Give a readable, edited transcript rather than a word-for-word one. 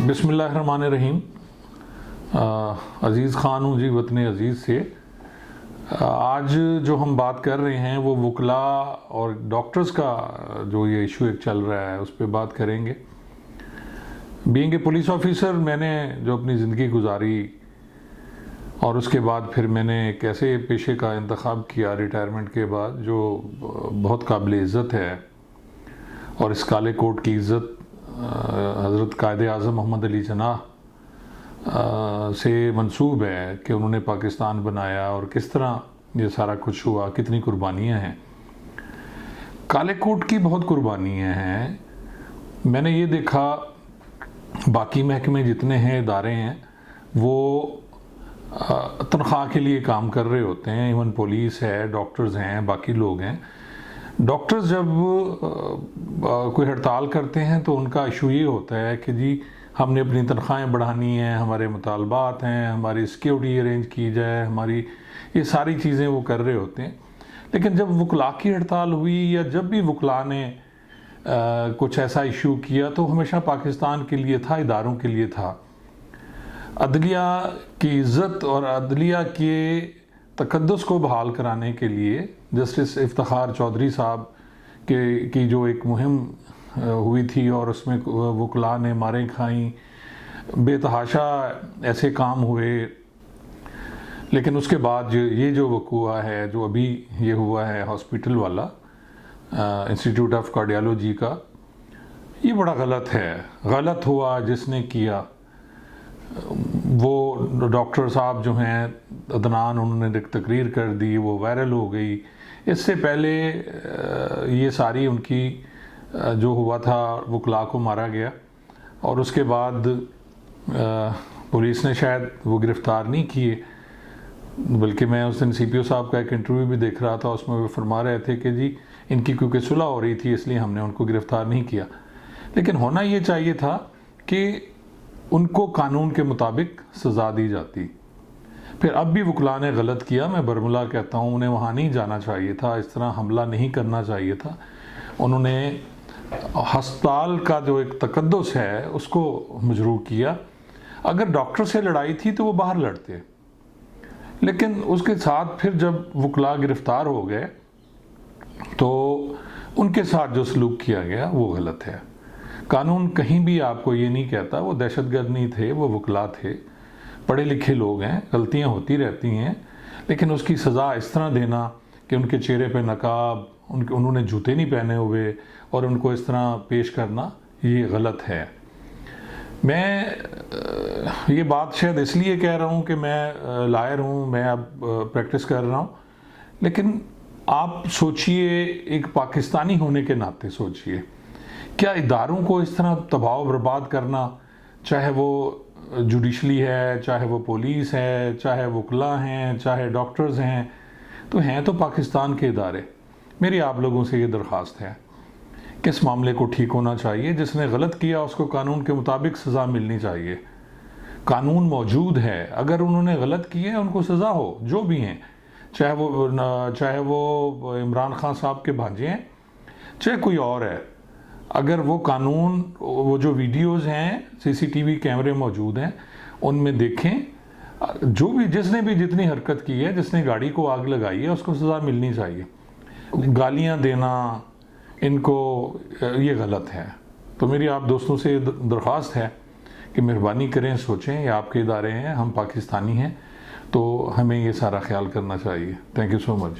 बिस्मिल्लाहिर्रहमानिर्रहीम। अज़ीज़ ख़ान हूँ जी, वतन अज़ीज़ से। आज जो हम बात कर रहे हैं वो वकला और डॉक्टर्स का जो ये इशू एक चल रहा है उस पर बात करेंगे। बीइंग ए पुलिस ऑफिसर, मैंने जो अपनी ज़िंदगी गुजारी और उसके बाद फिर मैंने एक ऐसे पेशे का इंतखाब किया रिटायरमेंट के बाद जो बहुत काबिल इज़्ज़त है, और इस काले कोट की इज़्ज़त हज़रत कायद-ए-आज़म मोहम्मद अली जिन्नाह से मंसूब है कि उन्होंने पाकिस्तान बनाया और किस तरह ये सारा कुछ हुआ, कितनी कुर्बानियाँ हैं। काले कोट की बहुत कुर्बानियाँ हैं। मैंने ये देखा बाकी महकमे जितने हैं, इदारे हैं, वो तनख्वाह के लिए काम कर रहे होते हैं। इवन पुलिस है, डॉक्टर्स हैं, बाकी लोग हैं। डॉक्टर्स जब कोई हड़ताल करते हैं तो उनका इशू ये होता है कि जी हमने अपनी तनख्वाहें बढ़ानी हैं, हमारे मुतालबात हैं, हमारी सिक्योरिटी अरेंज की जाए, हमारी ये सारी चीज़ें वो कर रहे होते हैं। लेकिन जब वकला की हड़ताल हुई या जब भी वकला ने कुछ ऐसा इशू किया तो हमेशा पाकिस्तान के लिए था, इदारों के लिए था। अदलिया की इज़्ज़त और अदलिया के तकद्दुस को बहाल कराने के लिए जस्टिस इफ्तिखार चौधरी साहब की जो एक मुहिम हुई थी और उसमें वकला ने मारें खाई, बेतहाशा ऐसे काम हुए। लेकिन उसके बाद ये जो वक़ूआ है, जो अभी ये हुआ है हॉस्पिटल वाला इंस्टीट्यूट ऑफ कार्डियोलॉजी का, ये बड़ा गलत है। गलत हुआ जिसने किया। वो डॉक्टर साहब जो हैं अदनान, उन्होंने एक तकरीर कर दी, वो वायरल हो गई। इससे पहले ये सारी उनकी जो हुआ था, वकला को मारा गया और उसके बाद पुलिस ने शायद वो गिरफ़्तार नहीं किए। बल्कि मैं उस दिन CPO साहब का एक इंटरव्यू भी देख रहा था, उसमें वो फरमा रहे थे कि जी इनकी क्योंकि सुलह हो रही थी इसलिए हमने उनको गिरफ़्तार नहीं किया। लेकिन होना ये चाहिए था कि उनको कानून के मुताबिक सज़ा दी जाती। फिर अब भी वकला ने गलत किया, मैं बरमुला कहता हूँ, उन्हें वहाँ नहीं जाना चाहिए था, इस तरह हमला नहीं करना चाहिए था। उन्होंने हस्पताल का जो एक तकद्दुस है उसको मजरूह किया। अगर डॉक्टर से लड़ाई थी तो वो बाहर लड़ते, लेकिन उसके साथ फिर जब वकला गिरफ़्तार हो गए तो उनके साथ जो सलूक किया गया वो गलत है। कानून कहीं भी आपको ये नहीं कहता, वो दहशतगर्द नहीं थे, वो वकला थे, पढ़े लिखे लोग हैं, गलतियां होती रहती हैं। लेकिन उसकी सज़ा इस तरह देना कि उनके चेहरे पे नकाब, उन्होंने जूते नहीं पहने हुए और उनको इस तरह पेश करना, ये गलत है। मैं ये बात शायद इसलिए कह रहा हूँ कि मैं लायर हूँ, मैं अब प्रैक्टिस कर रहा हूँ। लेकिन आप सोचिए, एक पाकिस्तानी होने के नाते सोचिए, क्या इदारों को इस तरह तबाह बर्बाद करना, चाहे वो जुडिशली है, चाहे वो पुलिस है, चाहे वकला हैं, चाहे डॉक्टर्स हैं, तो हैं तो पाकिस्तान के इदारे। मेरी आप लोगों से ये दरख्वास्त है कि इस मामले को ठीक होना चाहिए। जिसने गलत किया उसको कानून के मुताबिक सज़ा मिलनी चाहिए। कानून मौजूद है, अगर उन्होंने गलत किए उनको सज़ा हो, जो भी हैं, चाहे वो इमरान खान साहब के भांजे हैं, चाहे कोई और है। अगर वो कानून, वो जो वीडियोज़ हैं, CCTV कैमरे मौजूद हैं, उनमें देखें, जो भी जिसने भी जितनी हरकत की है, जिसने गाड़ी को आग लगाई है, उसको सज़ा मिलनी चाहिए। गालियां देना इनको, ये गलत है। तो मेरी आप दोस्तों से दरख्वास्त है कि मेहरबानी करें, सोचें, ये आपके इदारे हैं, हम पाकिस्तानी हैं, तो हमें ये सारा ख्याल करना चाहिए। Thank you so much.